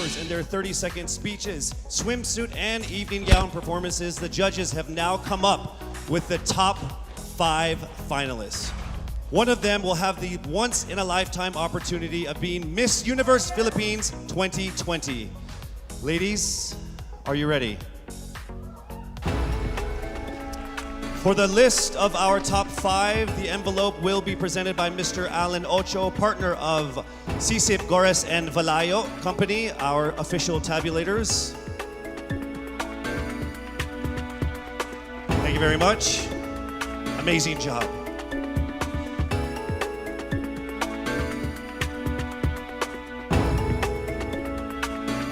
performers in their 30-second speeches, swimsuit, and evening gown performances, the judges have now come up with the top 5 finalists. One of them will have the once-in-a-lifetime opportunity of being Miss Universe Philippines 2020. Ladies, are you ready? For the list of our top 5, the envelope will be presented by Mr. Alan Ocho, partner of Sisip, Gores, and Valayo Company, our official tabulators. Thank you very much. Amazing job.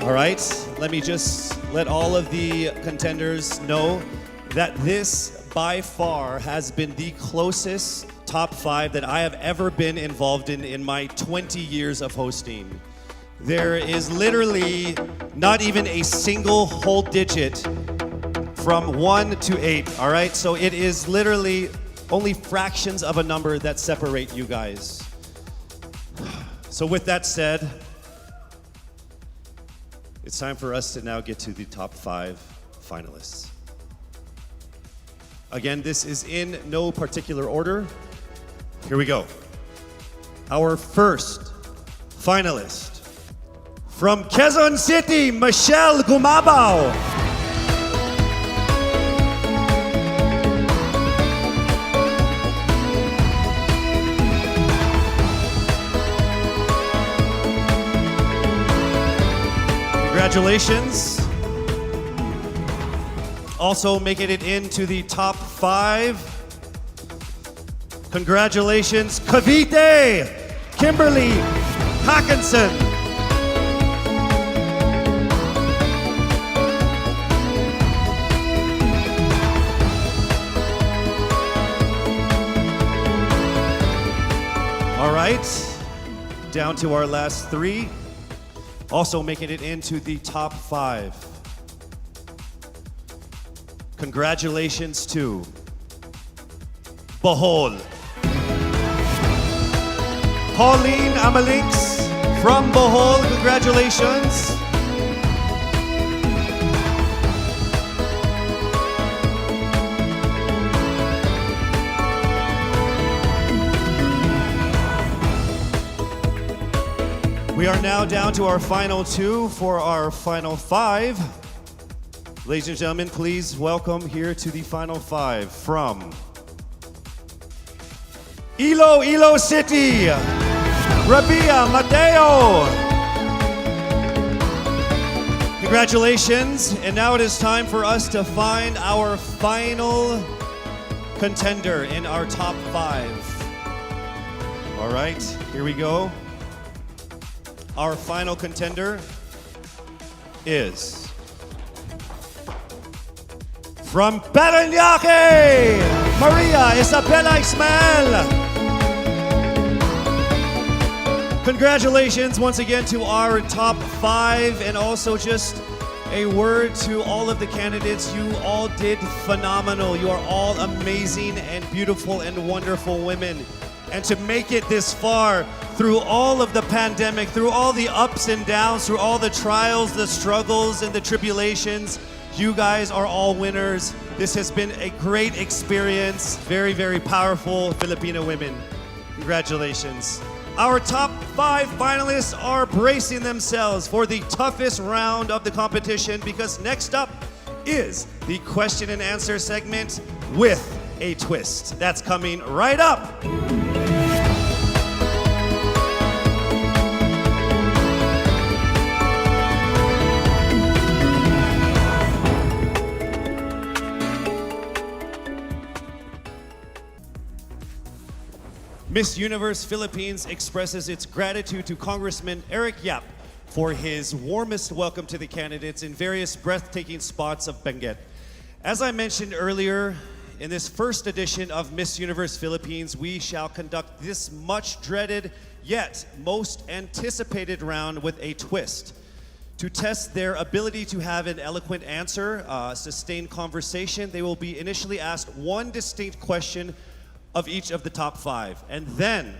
All right, let me just let all of the contenders know that this by far has been the closest top 5 that I have ever been involved in my 20 years of hosting. There is literally not even a single whole digit from 1 to 8, all right? So it is literally only fractions of a number that separate you guys. So with that said, it's time for us to now get to the top 5 finalists. Again, this is in no particular order. Here we go. Our first finalist from Quezon City, Michelle Gumabao. Congratulations. Also making it into the top 5. Congratulations, Cavite, Kimberly Hackinson. All right, down to our last 3. Also making it into the top 5. Congratulations to Bohol. Pauline Amalinks from Bohol, congratulations. We are now down to our final 2 for our final 5. Ladies and gentlemen, please welcome here to the final 5 from Iloilo City, Rabia Mateo. Congratulations, and now it is time for us to find our final contender in our top 5. All right, here we go. Our final contender is from Paranaque, Maria Isabella Ismael. Congratulations once again to our top 5, and also just a word to all of the candidates. You all did phenomenal. You are all amazing and beautiful and wonderful women. And to make it this far through all of the pandemic, through all the ups and downs, through all the trials, the struggles, and the tribulations, you guys are all winners. This has been a great experience. Very, very powerful Filipino women. Congratulations. Our top 5 finalists are bracing themselves for the toughest round of the competition, because next up is the question and answer segment with a twist. That's coming right up. Miss Universe Philippines expresses its gratitude to Congressman Eric Yap for his warmest welcome to the candidates in various breathtaking spots of Benguet. As I mentioned earlier, in this first edition of Miss Universe Philippines, we shall conduct this much dreaded yet most anticipated round with a twist. To test their ability to have an eloquent answer, sustained conversation, they will be initially asked one distinct question of each of the top 5. And then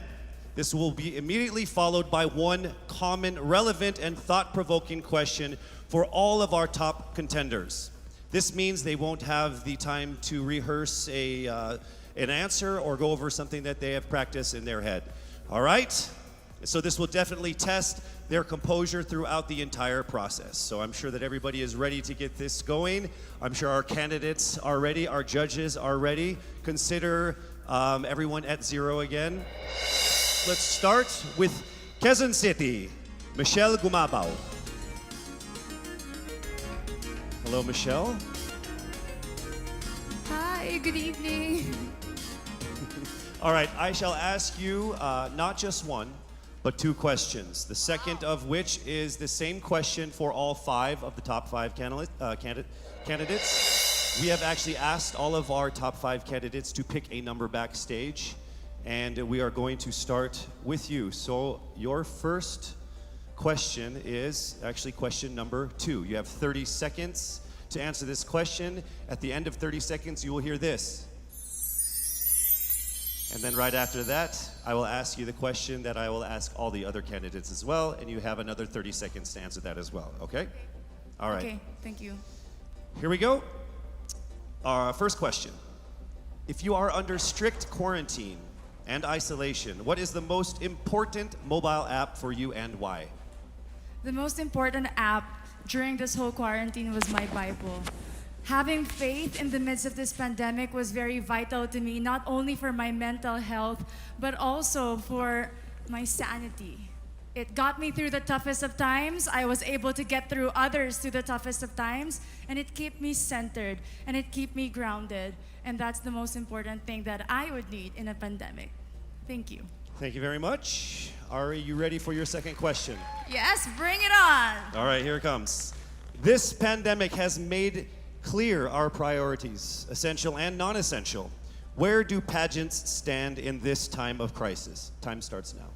This will be immediately followed by one common, relevant, and thought-provoking question for all of our top contenders. This means they won't have the time to rehearse an answer or go over something that they have practiced in their head. All right? So this will definitely test their composure throughout the entire process. So I'm sure that everybody is ready to get this going. I'm sure our candidates are ready, our judges are ready. Consider everyone at zero again. Let's start with Quezon City, Michelle Gumabao. Hello, Michelle. Hi, good evening. All right, I shall ask you not just one, but two questions. The second of which is the same question for all five of the top five candidates. We have actually asked all of our top five candidates to pick a number backstage, and we are going to start with you. So your first question is actually question number 2. You have 30 seconds to answer this question. At the end of 30 seconds, you will hear this. And then right after that, I will ask you the question that I will ask all the other candidates as well, and you have another 30 seconds to answer that as well, okay? All right. Okay, thank you. Here we go. Our first question. If you are under strict quarantine and isolation, what is the most important mobile app for you and why? The most important app during this whole quarantine was my Bible. Having faith in the midst of this pandemic was very vital to me, not only for my mental health, but also for my sanity. It got me through the toughest of times. I was able to get through others through the toughest of times, and it kept me centered, and it kept me grounded. And that's the most important thing that I would need in a pandemic. Thank you. Thank you very much. Are you ready for your second question? Yes, bring it on. All right, here it comes. This pandemic has made clear our priorities, essential and non-essential. Where do pageants stand in this time of crisis? Time starts now.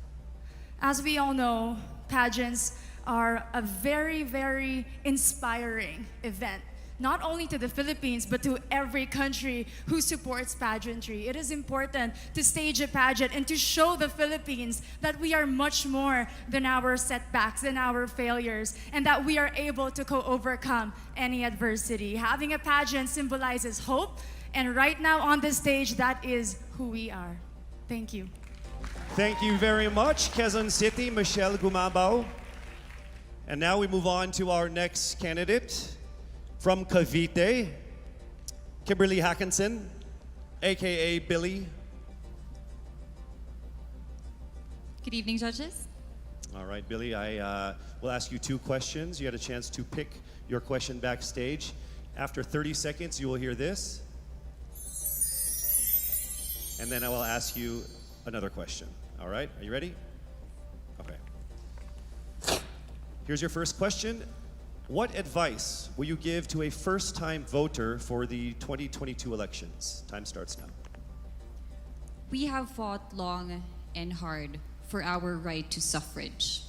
As we all know, pageants are a very, very inspiring event, not only to the Philippines, but to every country who supports pageantry. It is important to stage a pageant and to show the Philippines that we are much more than our setbacks, than our failures, and that we are able to overcome any adversity. Having a pageant symbolizes hope, and right now on the stage, that is who we are. Thank you. Thank you very much, Quezon City, Michelle Gumabao. And now we move on to our next candidate. From Cavite, Kimberly Hackinson, aka Billy. Good evening, judges. All right, Billy, I will ask you two questions. You had a chance to pick your question backstage. After 30 seconds, you will hear this. And then I will ask you another question. All right, are you ready? Okay. Here's your first question. What advice will you give to a first-time voter for the 2022 elections? Time starts now. We have fought long and hard for our right to suffrage.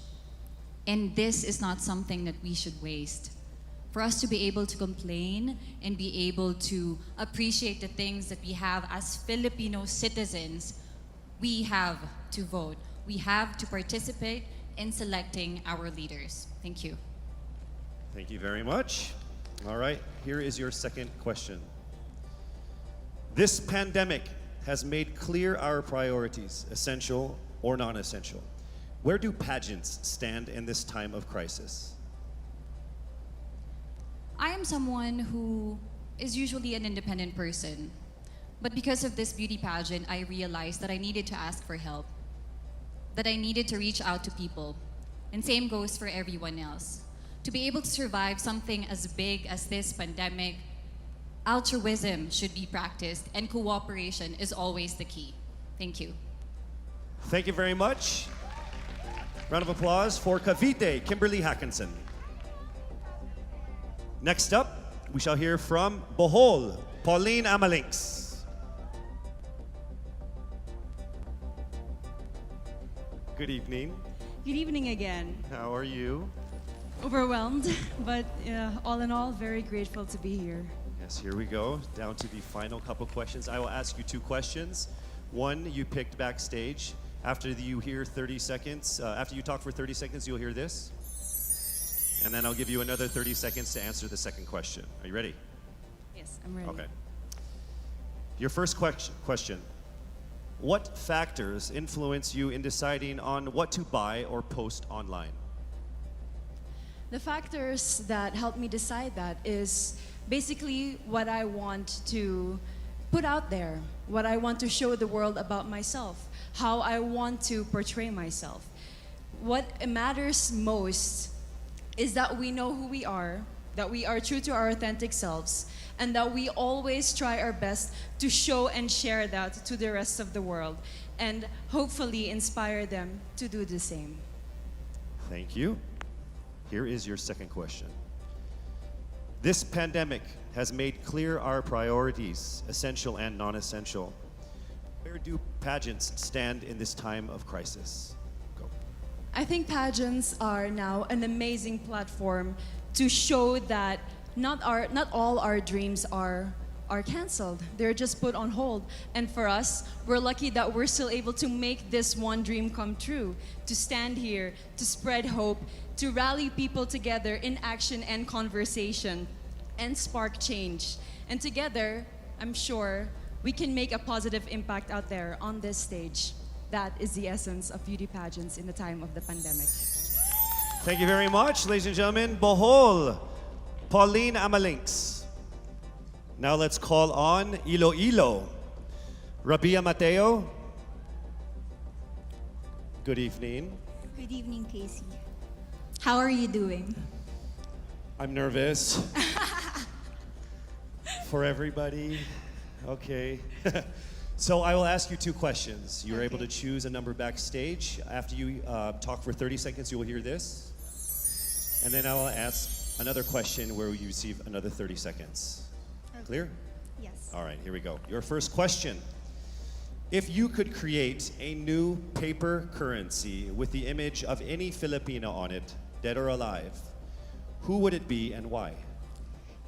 And this is not something that we should waste. For us to be able to complain and be able to appreciate the things that we have as Filipino citizens, we have to vote. We have to participate in selecting our leaders. Thank you. Thank you very much. All right, here is your second question. This pandemic has made clear our priorities, essential or non-essential. Where do pageants stand in this time of crisis? I am someone who is usually an independent person. But because of this beauty pageant, I realized that I needed to ask for help, that I needed to reach out to people. And same goes for everyone else. To be able to survive something as big as this pandemic, altruism should be practiced and cooperation is always the key. Thank you. Thank you very much. Round of applause for Cavite, Kimberly Hackinson. Next up, we shall hear from Bohol, Pauline Amalinks. Good evening. Good evening again. How are you? Overwhelmed, but all in all, very grateful to be here. Yes, here we go. Down to the final couple questions. I will ask you two questions. One you picked backstage, After you hear 30 seconds, after you talk for 30 seconds, you'll hear this. And then I'll give you another 30 seconds to answer the second question. Are you ready? Yes, I'm ready. Okay. Your first question. What factors influence you in deciding on what to buy or post online? The factors that help me decide that is basically what I want to put out there, what I want to show the world about myself, how I want to portray myself. What matters most is that we know who we are, that we are true to our authentic selves, and that we always try our best to show and share that to the rest of the world, and hopefully inspire them to do the same. Thank you. Here is your second question. This pandemic has made clear our priorities, essential and non-essential. Where do pageants stand in this time of crisis? Go. I think pageants are now an amazing platform to show that not all our dreams are canceled. They're just put on hold. And for us, we're lucky that we're still able to make this one dream come true, to stand here, to spread hope, to rally people together in action and conversation, and spark change. And together, I'm sure we can make a positive impact out there on this stage. That is the essence of beauty pageants in the time of the pandemic. Thank you very much, ladies and gentlemen. Bohol, Pauline Amalinks. Now let's call on Iloilo. Rabia Mateo. Good evening. Good evening, Casey. How are you doing? I'm nervous. For everybody. Okay. So I will ask you two questions. You're able to choose a number backstage. After you talk for 30 seconds, you will hear this. And then I will ask another question where you receive another 30 seconds. Clear? Yes. All right, here we go. Your first question. If you could create a new paper currency with the image of any Filipino on it, dead or alive, who would it be and why?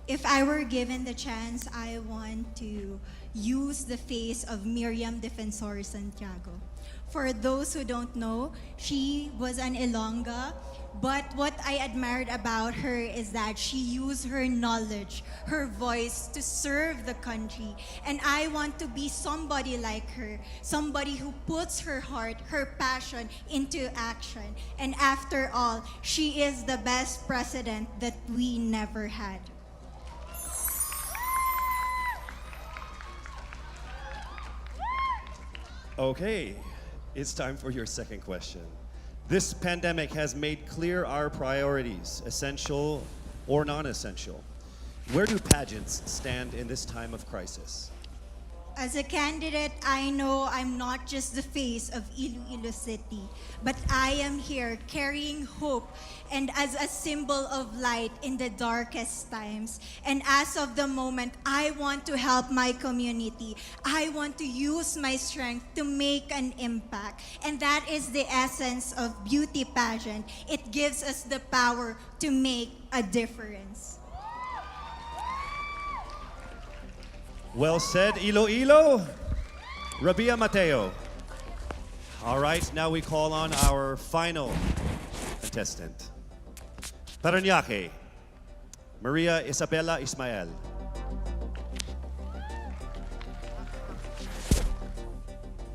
If I were given the chance, I want to use the face of Miriam Defensor Santiago. For those who don't know, she was an Ilongga, but what I admired about her is that she used her knowledge, her voice to serve the country. And I want to be somebody like her, somebody who puts her heart, her passion into action. And after all, she is the best president that we never had. Okay, it's time for your second question. This pandemic has made clear our priorities, essential or non-essential. Where do pageants stand in this time of crisis? As a candidate, I know I'm not just the face of Iloilo City, but I am here carrying hope and as a symbol of light in the darkest times. And as of the moment, I want to help my community. I want to use my strength to make an impact. And that is the essence of beauty pageant. It gives us the power to make a difference. Well said, Iloilo. Rabia Mateo. All right, now we call on our final contestant. Paranaque, Maria Isabella Ismael.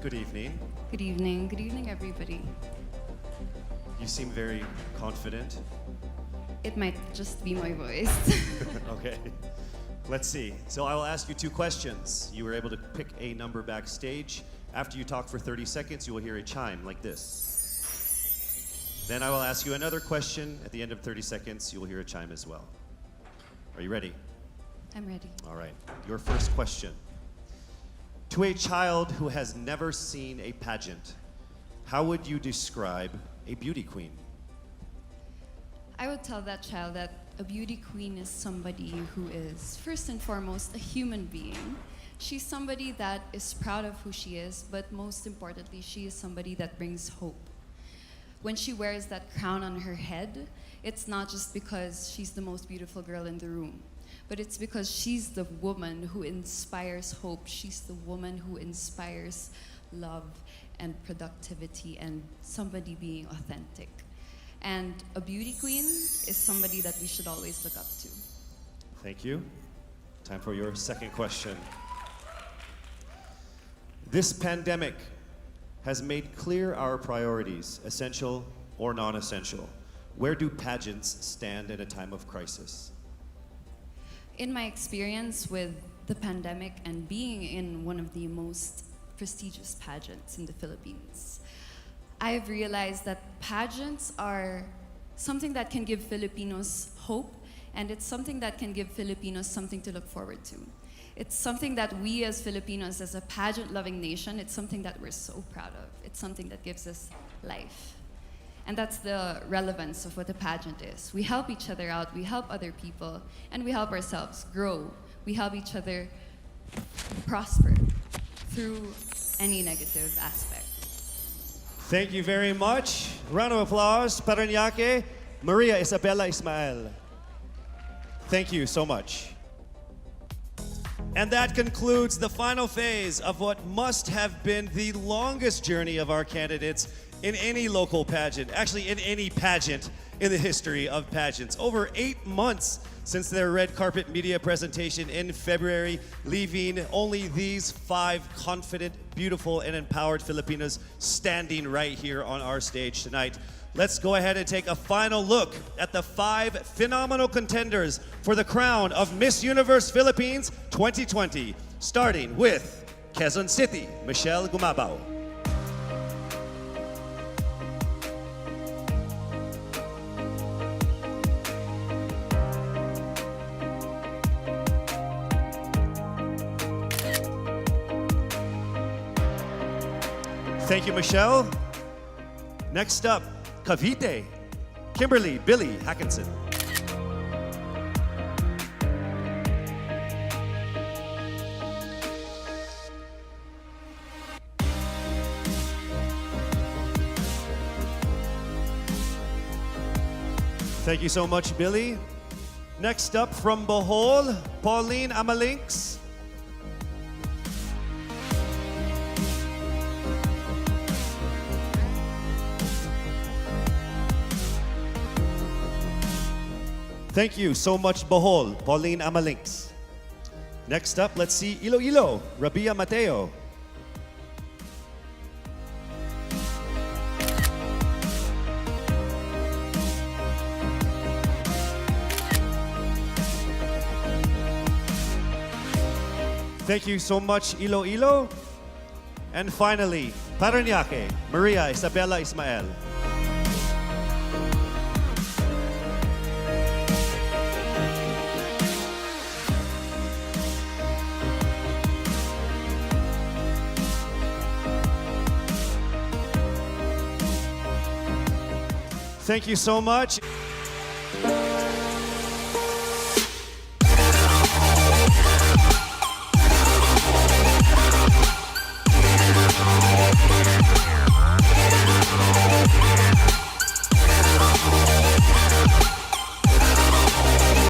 Good evening. Good evening. Good evening, everybody. You seem very confident. It might just be my voice. Okay. Let's see. So I will ask you two questions. You were able to pick a number backstage. After you talk for 30 seconds, you will hear a chime like this. Then I will ask you another question. At the end of 30 seconds, you will hear a chime as well. Are you ready? I'm ready. All right. Your first question. To a child who has never seen a pageant, how would you describe a beauty queen? I would tell that child that a beauty queen is somebody who is, first and foremost, a human being. She's somebody that is proud of who she is, but most importantly, she is somebody that brings hope. When she wears that crown on her head, it's not just because she's the most beautiful girl in the room, but it's because she's the woman who inspires hope. She's the woman who inspires love. and productivity and somebody being authentic. And a beauty queen is somebody that we should always look up to. Thank you. Time for your second question. This pandemic has made clear our priorities, essential or non-essential. Where do pageants stand in a time of crisis? In my experience with the pandemic and being in one of the most prestigious pageants in the Philippines, I've realized that pageants are something that can give Filipinos hope, and it's something that can give Filipinos something to look forward to. It's something that we as Filipinos, as a pageant-loving nation, it's something that we're so proud of. It's something that gives us life. And that's the relevance of what a pageant is. We help each other out, we help other people, and we help ourselves grow. We help each other prosper through any negative aspect. Thank you very much. Round of applause. Paranaque, Maria Isabella Ismael. Thank you so much. And that concludes the final phase of what must have been the longest journey of our candidates in any local pageant, actually in any pageant in the history of pageants. Over 8 months since their red carpet media presentation in February, leaving only these 5 confident, beautiful, and empowered Filipinos standing right here on our stage tonight. Let's go ahead and take a final look at the 5 phenomenal contenders for the crown of Miss Universe Philippines 2020, starting with Quezon City, Michelle Gumabao. Thank you, Michelle. Next up, Cavite, Kimberly Billy Hackinson. Thank you so much, Billy. Next up from Bohol, Pauline Amalinks. Thank you so much, Bohol, Pauline Amalinks. Next up, let's see Iloilo, Rabia Mateo. Thank you so much, Iloilo. And finally, Paranaque, Maria Isabella Ismael. Thank you so much.